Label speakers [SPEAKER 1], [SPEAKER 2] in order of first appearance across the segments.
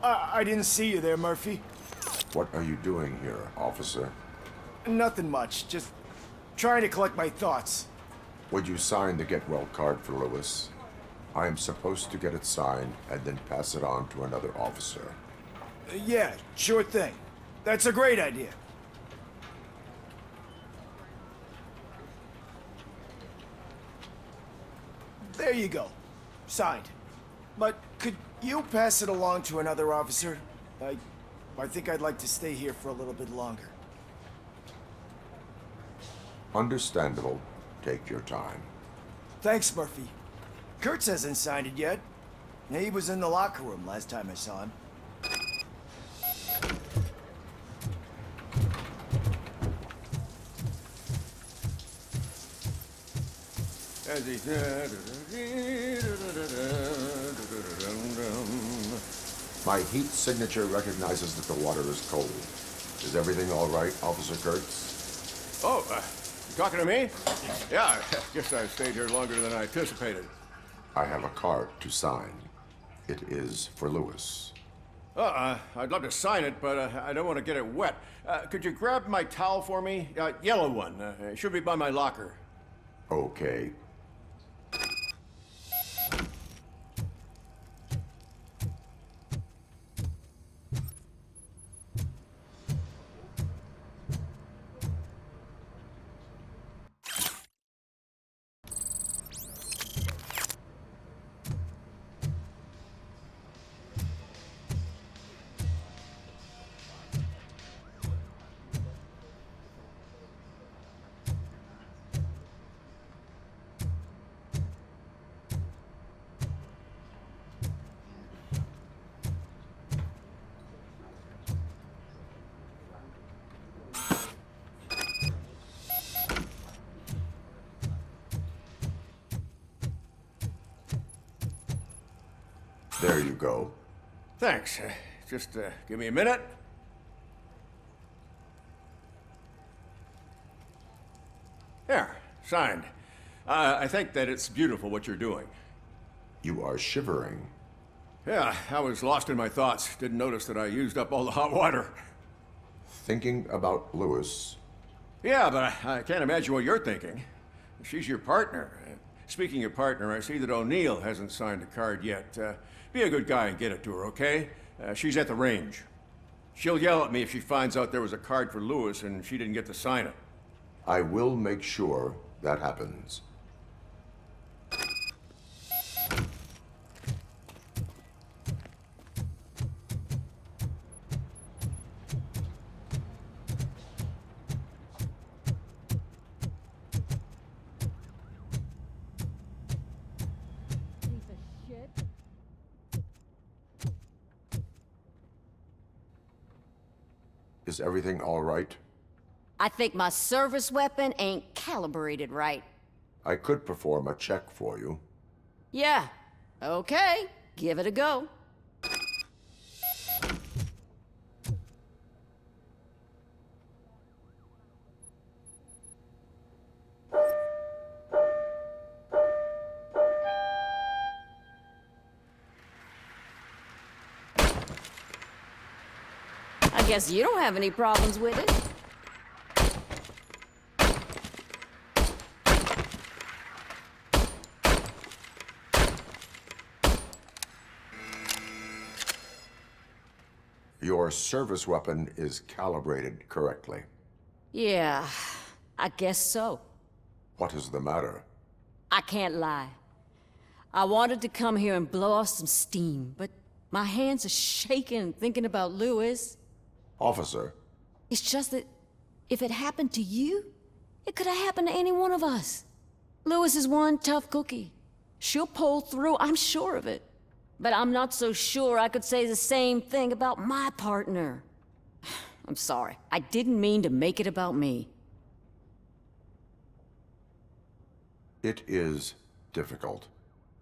[SPEAKER 1] I didn't see you there, Murphy.
[SPEAKER 2] What are you doing here, officer?
[SPEAKER 1] Nothing much, just trying to collect my thoughts.
[SPEAKER 2] Would you sign the get well card for Lewis? I am supposed to get it signed and then pass it on to another officer.
[SPEAKER 1] Yeah, sure thing. That's a great idea. There you go. Signed. But could you pass it along to another officer? I think I'd like to stay here for a little bit longer.
[SPEAKER 2] Understandable. Take your time.
[SPEAKER 1] Thanks, Murphy. Kurtz hasn't signed it yet. He was in the locker room last time I saw him.
[SPEAKER 2] My heat signature recognizes that the water is cold. Is everything all right, Officer Kurtz?
[SPEAKER 3] Oh, you talking to me? Yeah, I guess I stayed here longer than I anticipated.
[SPEAKER 2] I have a card to sign. It is for Lewis.
[SPEAKER 3] I'd love to sign it, but I don't want to get it wet. Could you grab my towel for me? Yellow one. It should be by my locker.
[SPEAKER 2] Okay. There you go.
[SPEAKER 3] Thanks. Just give me a minute. There, signed. I think that it's beautiful what you're doing.
[SPEAKER 2] You are shivering.
[SPEAKER 3] Yeah, I was lost in my thoughts. Didn't notice that I used up all the hot water.
[SPEAKER 2] Thinking about Lewis.
[SPEAKER 3] Yeah, but I can't imagine what you're thinking. She's your partner. Speaking of partner, I see that O'Neill hasn't signed a card yet. Be a good guy and get it to her, okay? She's at the range. She'll yell at me if she finds out there was a card for Lewis and she didn't get to sign it.
[SPEAKER 2] I will make sure that happens. Is everything all right?
[SPEAKER 4] I think my service weapon ain't calibrated right.
[SPEAKER 2] I could perform a check for you.
[SPEAKER 4] Yeah, okay, give it a go. I guess you don't have any problems with it.
[SPEAKER 2] Your service weapon is calibrated correctly.
[SPEAKER 4] Yeah, I guess so.
[SPEAKER 2] What is the matter?
[SPEAKER 4] I can't lie. I wanted to come here and blow off some steam, but my hands are shaking thinking about Lewis.
[SPEAKER 2] Officer.
[SPEAKER 4] It's just that if it happened to you, it could have happened to any one of us. Lewis is one tough cookie. She'll pull through, I'm sure of it. But I'm not so sure I could say the same thing about my partner. I'm sorry. I didn't mean to make it about me.
[SPEAKER 2] It is difficult.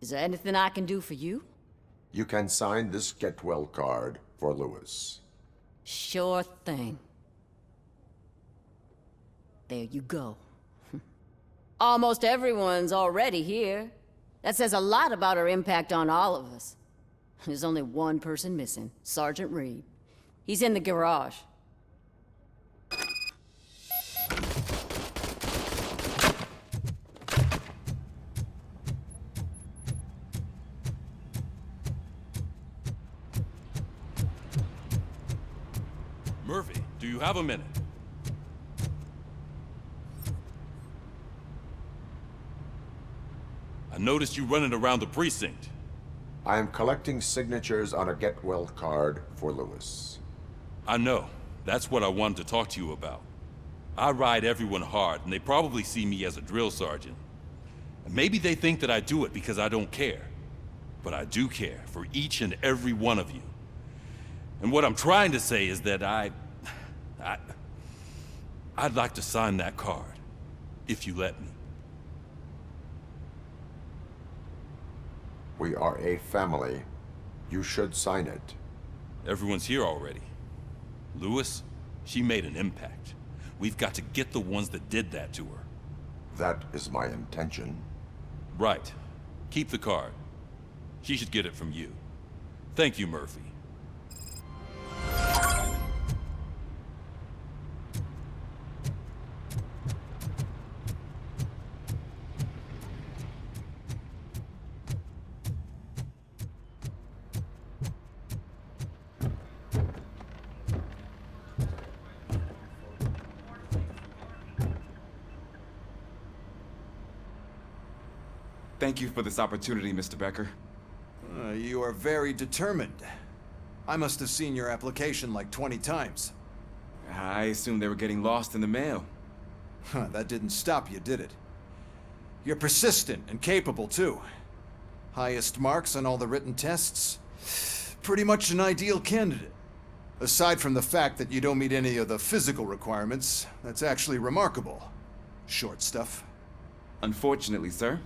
[SPEAKER 4] Is there anything I can do for you?
[SPEAKER 2] You can sign this get well card for Lewis.
[SPEAKER 4] Sure thing. There you go. Almost everyone's already here. That says a lot about her impact on all of us. There's only one person missing, Sergeant Reed. He's in the garage.
[SPEAKER 5] Murphy, do you have a minute? I noticed you running around the precinct.
[SPEAKER 2] I am collecting signatures on a get well card for Lewis.
[SPEAKER 5] I know. That's what I wanted to talk to you about. I ride everyone hard, and they probably see me as a drill sergeant. And maybe they think that I do it because I don't care. But I do care for each and every one of you. And what I'm trying to say is that I'd like to sign that card, if you let me.
[SPEAKER 2] We are a family. You should sign it.
[SPEAKER 5] Everyone's here already. Lewis, she made an impact. We've got to get the ones that did that to her.
[SPEAKER 2] That is my intention.
[SPEAKER 5] Right. Keep the card. She should get it from you. Thank you, Murphy.
[SPEAKER 6] Thank you for this opportunity, Mr. Becker.
[SPEAKER 7] You are very determined. I must have seen your application like 20 times.
[SPEAKER 6] I assumed they were getting lost in the mail.
[SPEAKER 7] That didn't stop you, did it? You're persistent and capable, too. Highest marks on all the written tests. Pretty much an ideal candidate. Aside from the fact that you don't meet any of the physical requirements, that's actually remarkable. Short stuff.
[SPEAKER 6] Unfortunately, sir.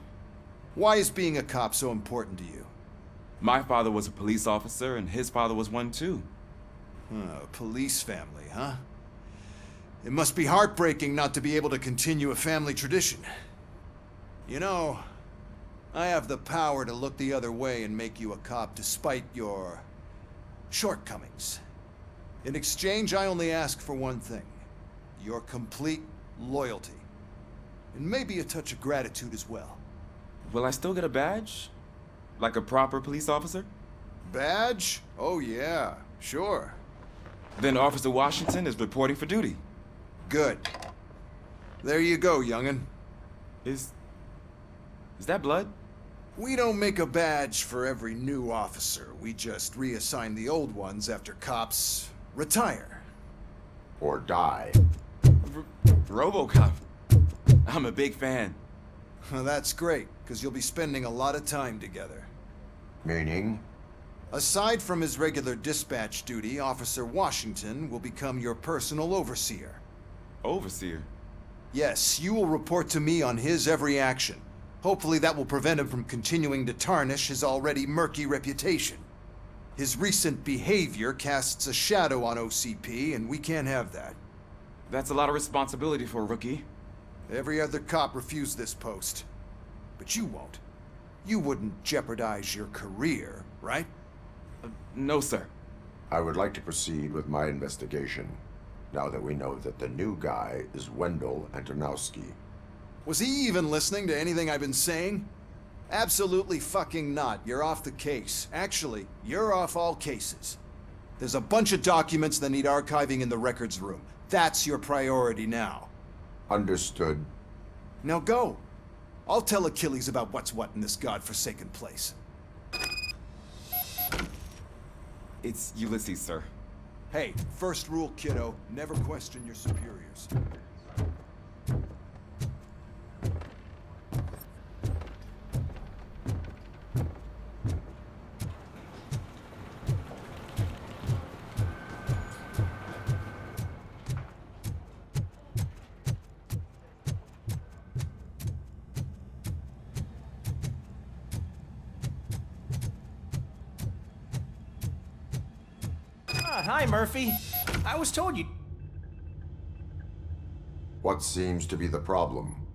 [SPEAKER 7] Why is being a cop so important to you?
[SPEAKER 6] My father was a police officer, and his father was one too.
[SPEAKER 7] A police family, huh? It must be heartbreaking not to be able to continue a family tradition. You know, I have the power to look the other way and make you a cop despite your shortcomings. In exchange, I only ask for one thing. Your complete loyalty. And maybe a touch of gratitude as well.
[SPEAKER 6] Will I still get a badge? Like a proper police officer?
[SPEAKER 7] Badge? Oh yeah, sure.
[SPEAKER 6] Then Officer Washington is reporting for duty.
[SPEAKER 7] Good. There you go, young'un.
[SPEAKER 6] Is that blood?
[SPEAKER 7] We don't make a badge for every new officer. We just reassign the old ones after cops retire.
[SPEAKER 2] Or die.
[SPEAKER 6] Robocop. I'm a big fan.
[SPEAKER 7] Well, that's great, because you'll be spending a lot of time together.
[SPEAKER 2] Meaning?
[SPEAKER 7] Aside from his regular dispatch duty, Officer Washington will become your personal overseer.
[SPEAKER 6] Overseer?
[SPEAKER 7] Yes, you will report to me on his every action. Hopefully that will prevent him from continuing to tarnish his already murky reputation. His recent behavior casts a shadow on OCP, and we can't have that.
[SPEAKER 6] That's a lot of responsibility for a rookie.
[SPEAKER 7] Every other cop refused this post. But you won't. You wouldn't jeopardize your career, right?
[SPEAKER 6] No, sir.
[SPEAKER 2] I would like to proceed with my investigation, now that we know that the new guy is Wendell Antonowski.
[SPEAKER 7] Was he even listening to anything I've been saying? Absolutely fucking not. You're off the case. Actually, you're off all cases. There's a bunch of documents that need archiving in the records room. That's your priority now.
[SPEAKER 2] Understood.
[SPEAKER 7] Now go. I'll tell Achilles about what's what in this godforsaken place.
[SPEAKER 6] It's Ulysses, sir.
[SPEAKER 7] Hey, first rule, kiddo, never question your superiors.
[SPEAKER 8] Hi, Murphy. I was told you...
[SPEAKER 2] What seems to be the problem?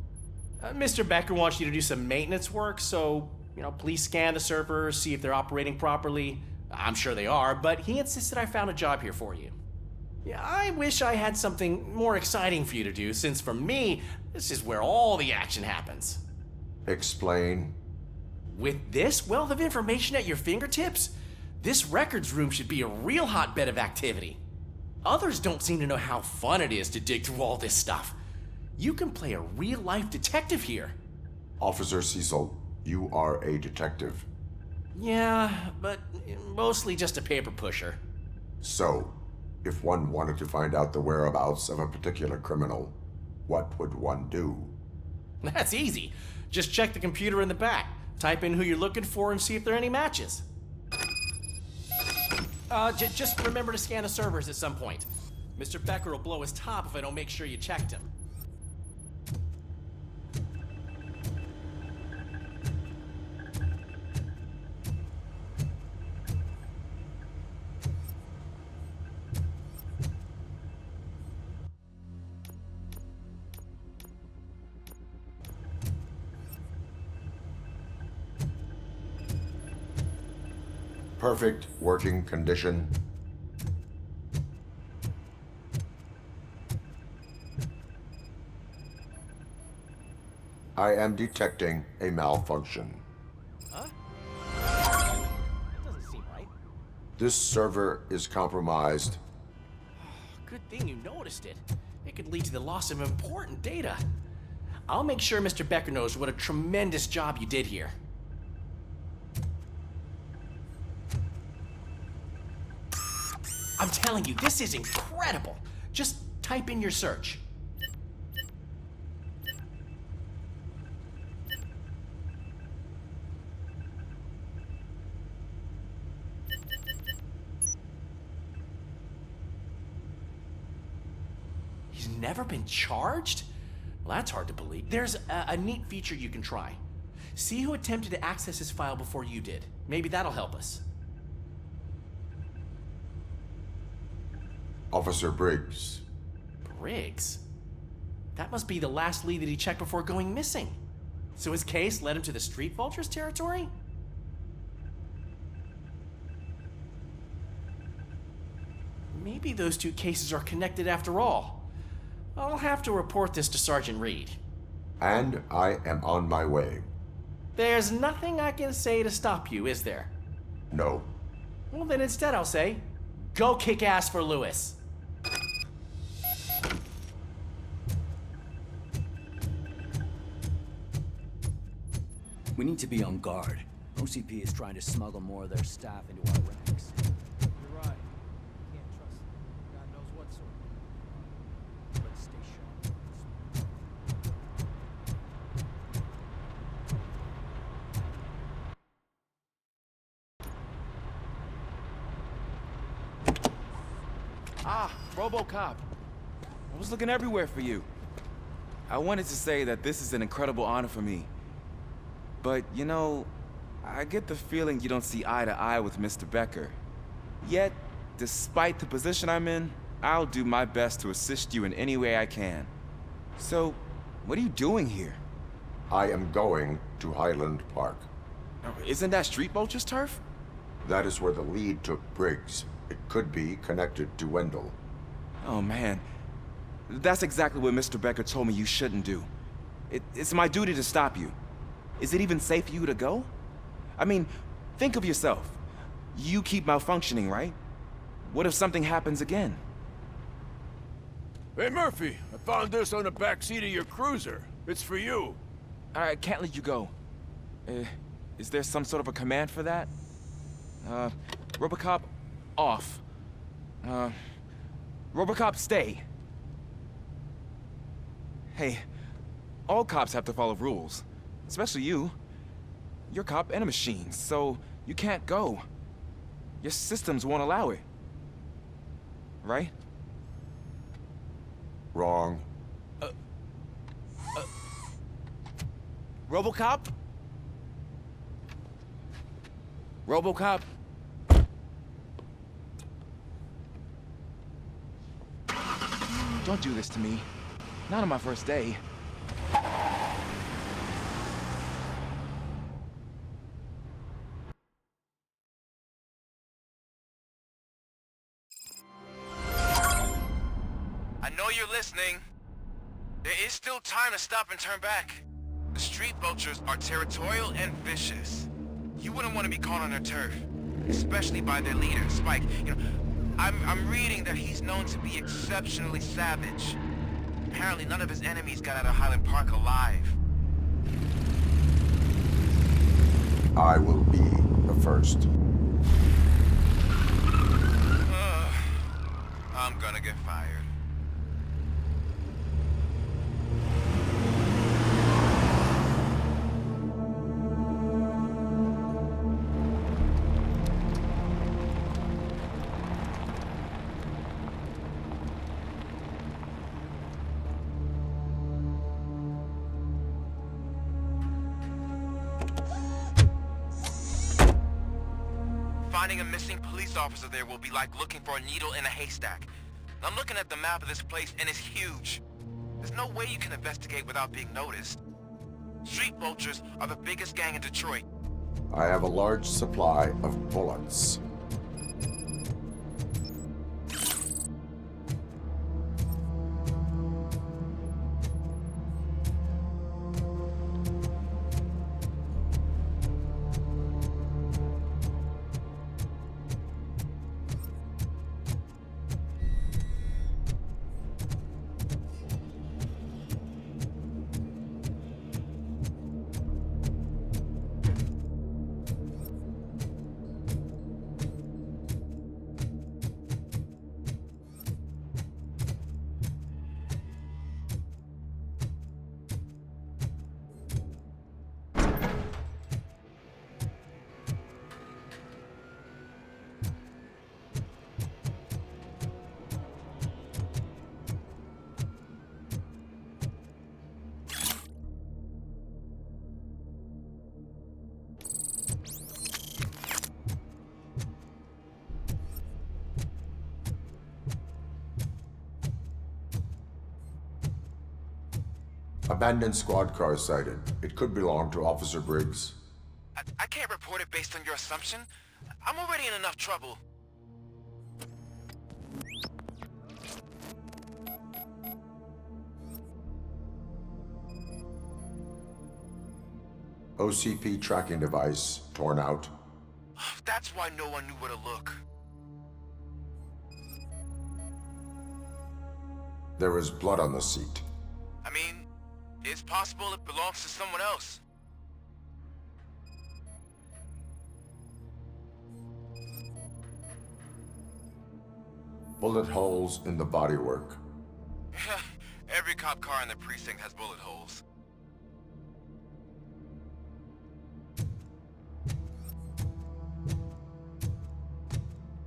[SPEAKER 8] Mr. Becker wants you to do some maintenance work, so, please scan the servers, see if they're operating properly. I'm sure they are, but he insisted I found a job here for you. Yeah, I wish I had something more exciting for you to do, since for me, this is where all the action happens.
[SPEAKER 2] Explain.
[SPEAKER 8] With this wealth of information at your fingertips, this records room should be a real hotbed of activity. Others don't seem to know how fun it is to dig through all this stuff. You can play a real-life detective here.
[SPEAKER 2] Officer Cecil, you are a detective.
[SPEAKER 8] Yeah, but mostly just a paper pusher.
[SPEAKER 2] So, if one wanted to find out the whereabouts of a particular criminal, what would one do?
[SPEAKER 8] That's easy. Just check the computer in the back, type in who you're looking for, and see if there are any matches. Just remember to scan the servers at some point. Mr. Becker will blow his top if I don't make sure you checked him.
[SPEAKER 2] Perfect working condition. I am detecting a malfunction.
[SPEAKER 8] Huh? That doesn't seem right.
[SPEAKER 2] This server is compromised.
[SPEAKER 8] Good thing you noticed it. It could lead to the loss of important data. I'll make sure Mr. Becker knows what a tremendous job you did here. I'm telling you, this is incredible. Just type in your search. He's never been charged? Well, that's hard to believe. There's a neat feature you can try. See who attempted to access his file before you did. Maybe that'll help us.
[SPEAKER 2] Officer Briggs.
[SPEAKER 8] Briggs? That must be the last lead that he checked before going missing. So his case led him to the Street Vultures territory? Maybe those two cases are connected after all. I'll have to report this to Sergeant Reed.
[SPEAKER 2] And I am on my way.
[SPEAKER 8] There's nothing I can say to stop you, is there?
[SPEAKER 2] No.
[SPEAKER 8] Well, then instead I'll say, go kick ass for Lewis.
[SPEAKER 9] We need to be on guard. OCP is trying to smuggle more of their staff into our ranks.
[SPEAKER 10] You're right. Can't trust them. God knows what sort of. Let's stay sharp.
[SPEAKER 6] Ah, Robocop. I was looking everywhere for you. I wanted to say that this is an incredible honor for me. But, you know, I get the feeling you don't see eye to eye with Mr. Becker. Yet, despite the position I'm in, I'll do my best to assist you in any way I can. So, what are you doing here?
[SPEAKER 2] I am going to Highland Park.
[SPEAKER 6] Isn't that Street Vulture's turf?
[SPEAKER 2] That is where the lead took Briggs. It could be connected to Wendell.
[SPEAKER 6] Oh, man. That's exactly what Mr. Becker told me you shouldn't do. It's my duty to stop you. Is it even safe for you to go? I mean, think of yourself. You keep malfunctioning, right? What if something happens again?
[SPEAKER 3] Hey, Murphy, I found this on the back seat of your cruiser. It's for you.
[SPEAKER 6] I can't let you go. Is there some sort of a command for that? Robocop, off. Robocop, stay. Hey, all cops have to follow rules. Especially you. You're a cop and a machine, so you can't go. Your systems won't allow it. Right?
[SPEAKER 2] Wrong.
[SPEAKER 6] Robocop? Robocop? Don't do this to me. Not on my first day.
[SPEAKER 11] listening. There is still time to stop and turn back. The street vultures are territorial and vicious. You wouldn't want to be caught on their turf, especially by their leader, Spike. You know, I'm reading that he's known to be exceptionally savage. Apparently none of his enemies got out of Highland Park alive.
[SPEAKER 2] I will be the first.
[SPEAKER 11] I'm gonna get fired. Finding a missing police officer there will be like looking for a needle in a haystack. I'm looking at the map of this place and it's huge. There's no way you can investigate without being noticed. Street vultures are the biggest gang in Detroit.
[SPEAKER 2] I have a large supply of bullets. Abandoned squad car sighted. It could belong to Officer Briggs.
[SPEAKER 11] I can't report it based on your assumption. I'm already in enough trouble.
[SPEAKER 2] OCP tracking device torn out.
[SPEAKER 11] That's why no one knew where to look.
[SPEAKER 2] There is blood on the seat.
[SPEAKER 11] I mean, it's possible it belongs to someone else.
[SPEAKER 2] Bullet holes in the bodywork.
[SPEAKER 11] Every cop car in the precinct has bullet holes.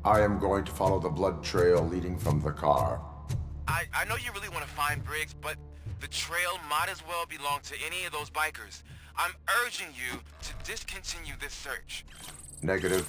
[SPEAKER 2] I am going to follow the blood trail leading from the car.
[SPEAKER 11] I know you really want to find Briggs, but the trail might as well belong to any of those bikers. I'm urging you to discontinue this search.
[SPEAKER 2] Negative.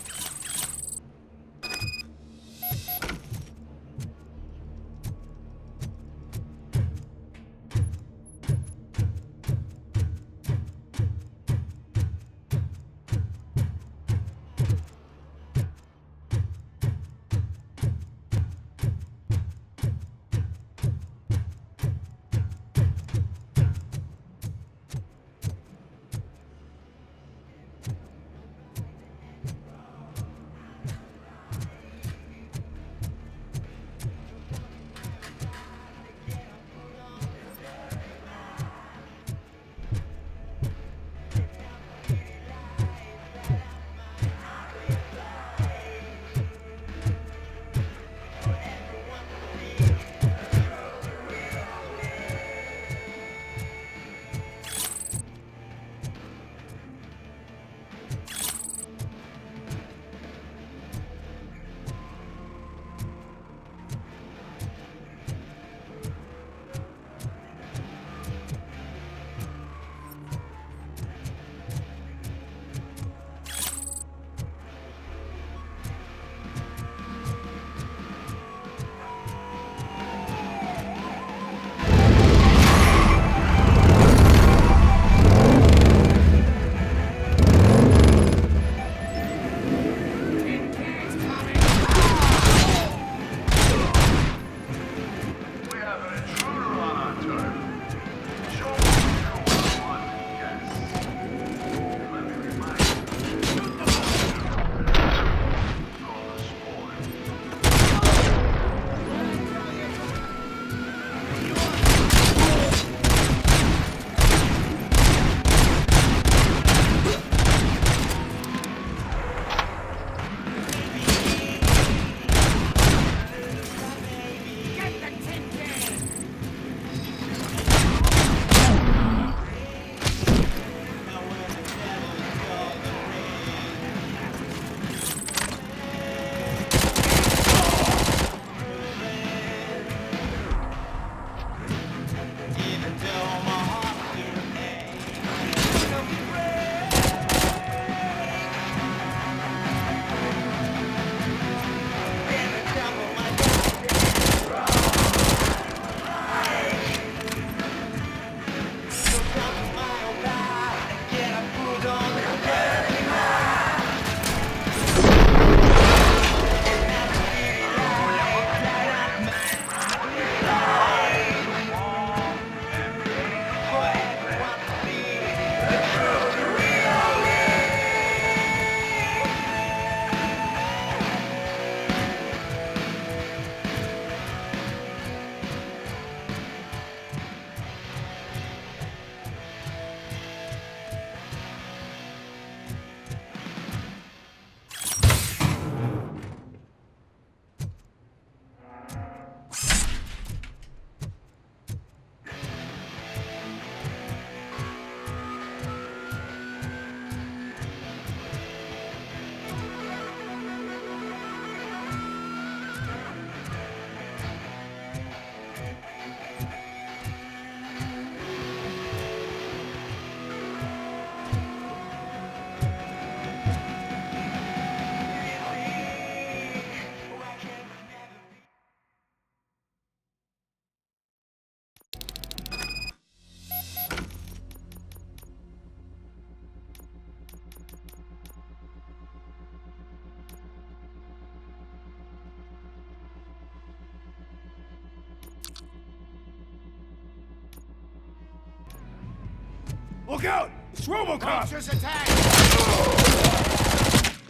[SPEAKER 1] Look out! It's Robocop! Vultures attack!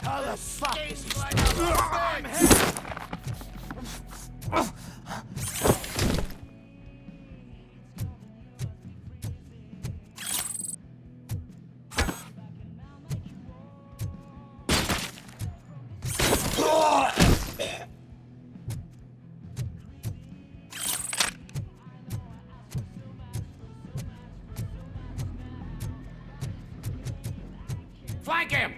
[SPEAKER 1] How the fuck is he I'm hit!
[SPEAKER 8] Flank him!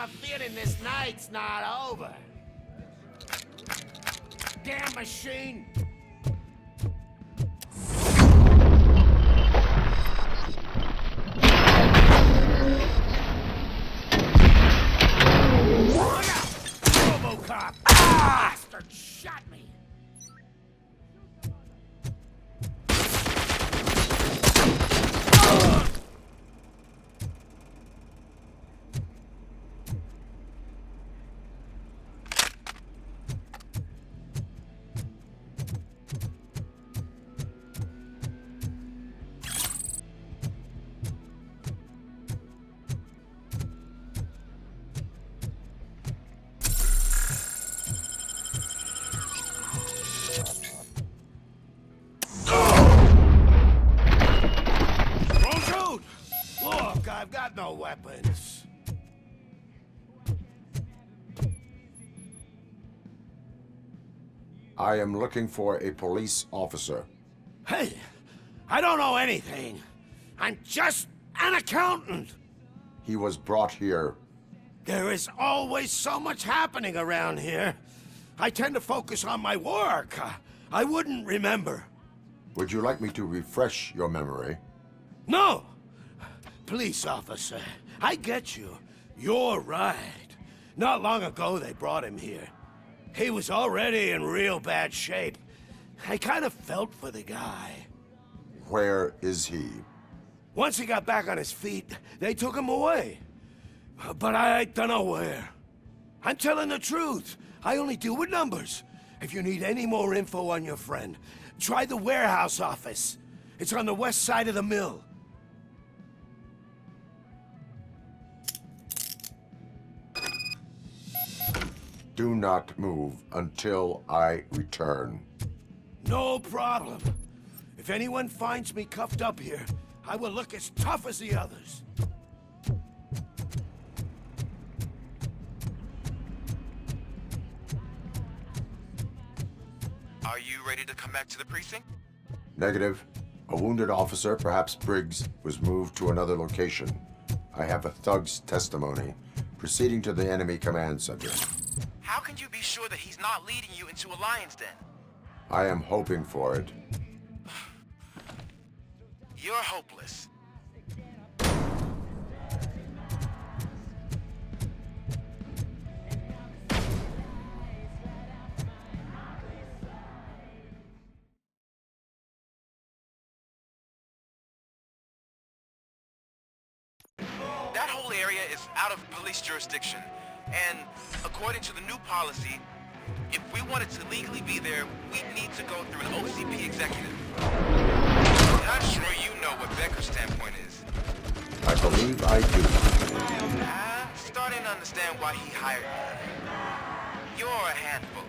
[SPEAKER 11] a feeling this night's not over. Damn machine! Look out! Robocop! Bastard shot me!
[SPEAKER 2] I am looking for a police officer.
[SPEAKER 12] Hey, I don't know anything. I'm just an accountant.
[SPEAKER 2] He was brought here.
[SPEAKER 12] There is always so much happening around here. I tend to focus on my work. I wouldn't remember.
[SPEAKER 2] Would you like me to refresh your memory?
[SPEAKER 12] No! Police officer, I get you. You're right. Not long ago they brought him here. He was already in real bad shape. I kind of felt for the guy.
[SPEAKER 2] Where is he?
[SPEAKER 12] Once he got back on his feet, they took him away. But I don't know where. I'm telling the truth. I only deal with numbers. If you need any more info on your friend, try the warehouse office. It's on the west side of the mill.
[SPEAKER 2] Do not move until I return.
[SPEAKER 12] No problem. If anyone finds me cuffed up here, I will look as tough as the others.
[SPEAKER 11] Are you ready to come back to the precinct?
[SPEAKER 2] Negative. A wounded officer, perhaps Briggs, was moved to another location. I have a thug's testimony, proceeding to the enemy command center.
[SPEAKER 11] How can you be sure that he's not leading you into a lion's den?
[SPEAKER 2] I am hoping for it.
[SPEAKER 11] You're hopeless. That whole area is out of police jurisdiction, and according to the new policy, if we wanted to legally be there, we'd need to go through an OCP executive. I'm sure you know what Becker's standpoint is.
[SPEAKER 2] I believe I do.
[SPEAKER 11] I'm starting to understand why he hired me. You're a handful.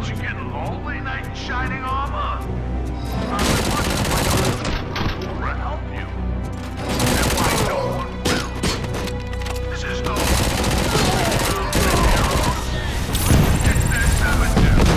[SPEAKER 13] Aren't you getting lonely, knight in shining armor? I would much like to help you. And why no one will. This is no... It's their sabotage.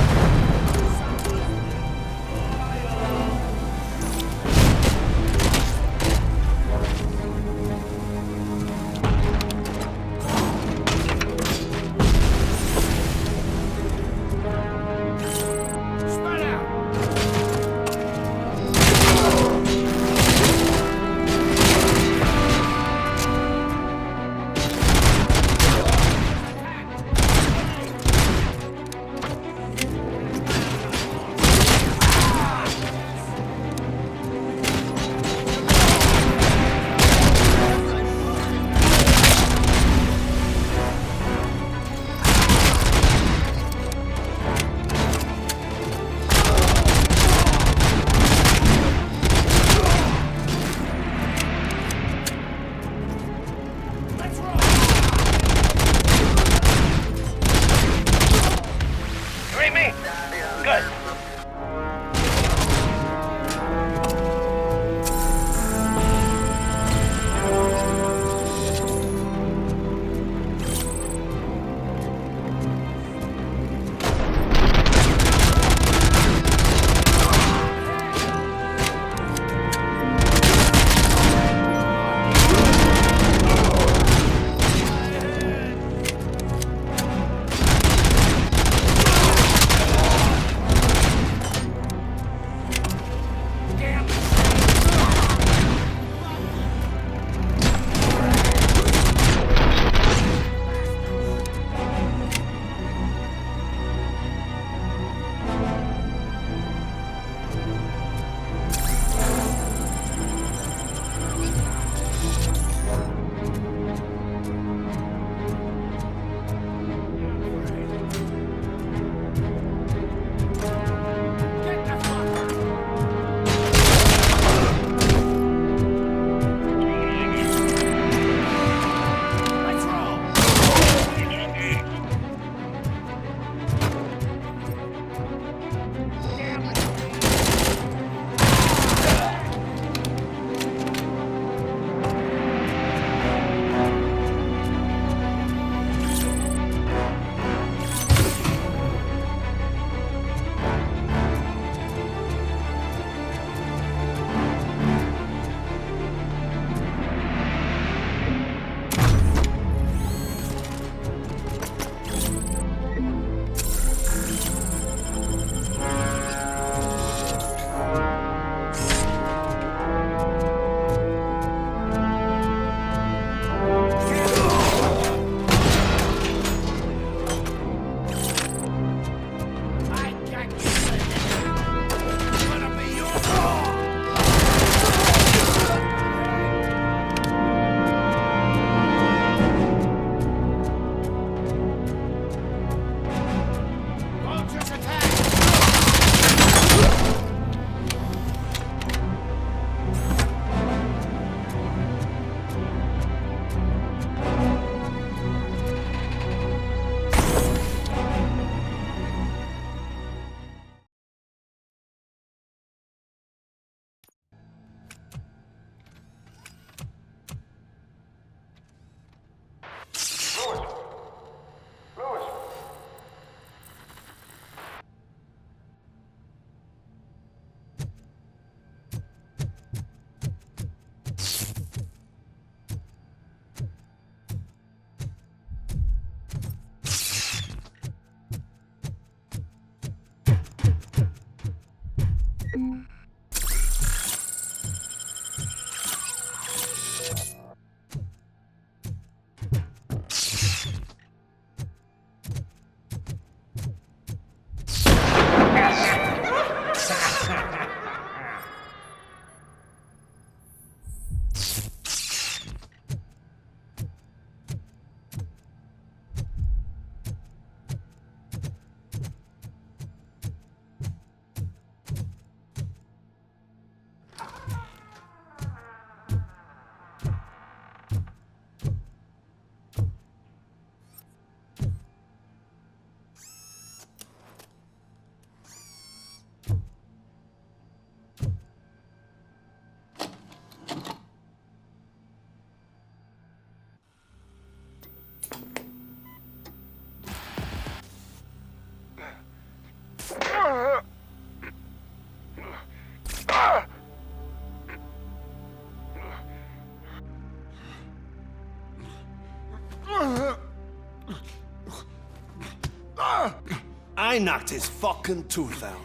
[SPEAKER 12] I knocked his fucking tooth out.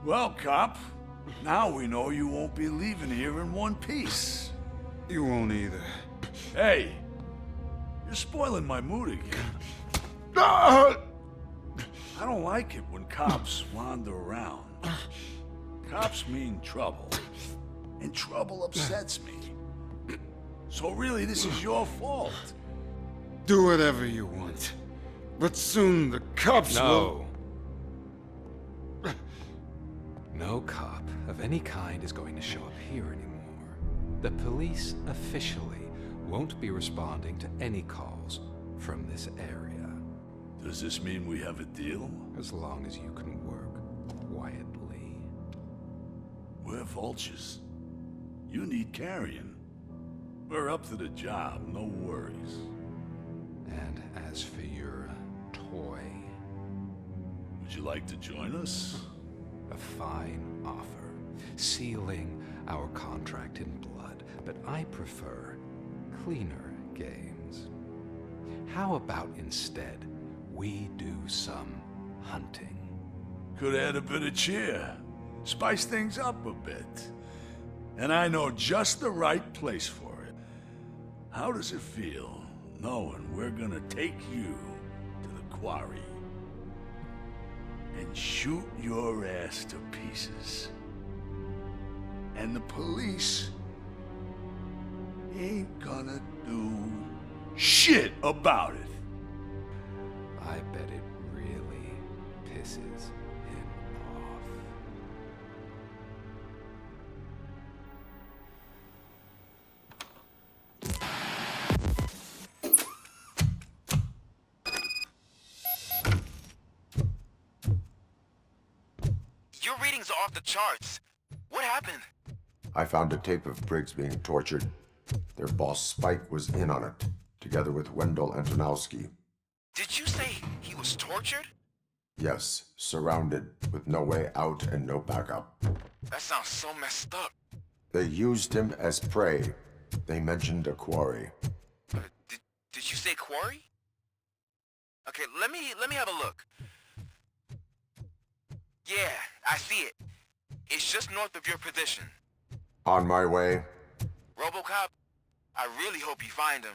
[SPEAKER 13] Well, cop, now we know you won't be leaving here in one piece.
[SPEAKER 14] You won't either.
[SPEAKER 13] Hey, you're spoiling my mood again. I don't like it when cops wander around. Cops mean trouble, and trouble upsets me. So really, this is your fault.
[SPEAKER 14] Do whatever you want. But soon the cops will...
[SPEAKER 15] No cop of any kind is going to show up here anymore. The police officially won't be responding to any calls from this area.
[SPEAKER 13] Does this mean we have a deal?
[SPEAKER 15] As long as you can work quietly.
[SPEAKER 13] We're vultures. You need carrion. We're up to the job, no worries.
[SPEAKER 15] And as for your toy...
[SPEAKER 13] Would you like to join us?
[SPEAKER 15] A fine offer, sealing our contract in blood, but I prefer cleaner games. How about instead we do some hunting?
[SPEAKER 13] Could add a bit of cheer, spice things up a bit. And I know just the right place for it. How does it feel knowing we're gonna take you to the quarry and shoot your ass to pieces? And the police ain't gonna do shit about it.
[SPEAKER 15] I bet it really pisses him off.
[SPEAKER 11] Your readings are off the charts. What happened?
[SPEAKER 2] I found a tape of Briggs being tortured. Their boss Spike was in on it, together with Wendell Antonowski.
[SPEAKER 11] Did you say he was tortured?
[SPEAKER 2] Yes, surrounded, with no way out and no backup.
[SPEAKER 11] That sounds so messed up.
[SPEAKER 2] They used him as prey. They mentioned a quarry.
[SPEAKER 11] Did you say quarry? Okay, let me have a look. Yeah, I see it. It's just north of your position.
[SPEAKER 2] On my way.
[SPEAKER 11] Robocop, I really hope you find him.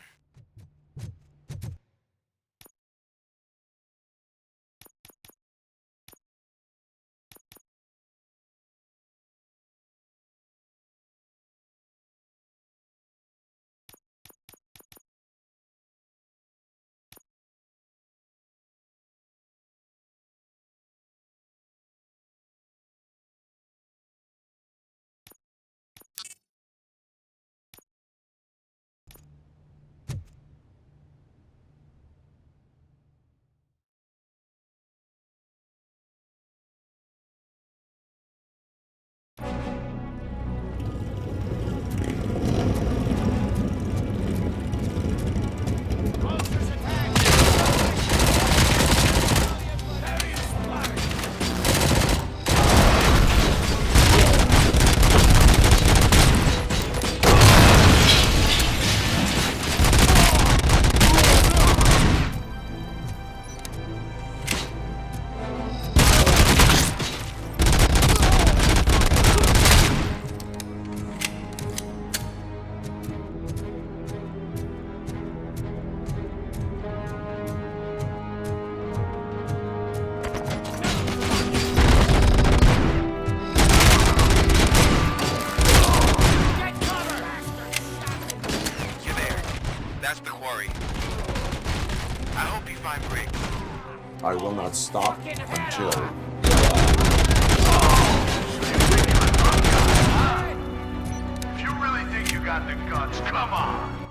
[SPEAKER 11] That's the quarry. I hope you find Briggs.
[SPEAKER 2] I will not stop until...
[SPEAKER 13] If you really think you got the guts, come on.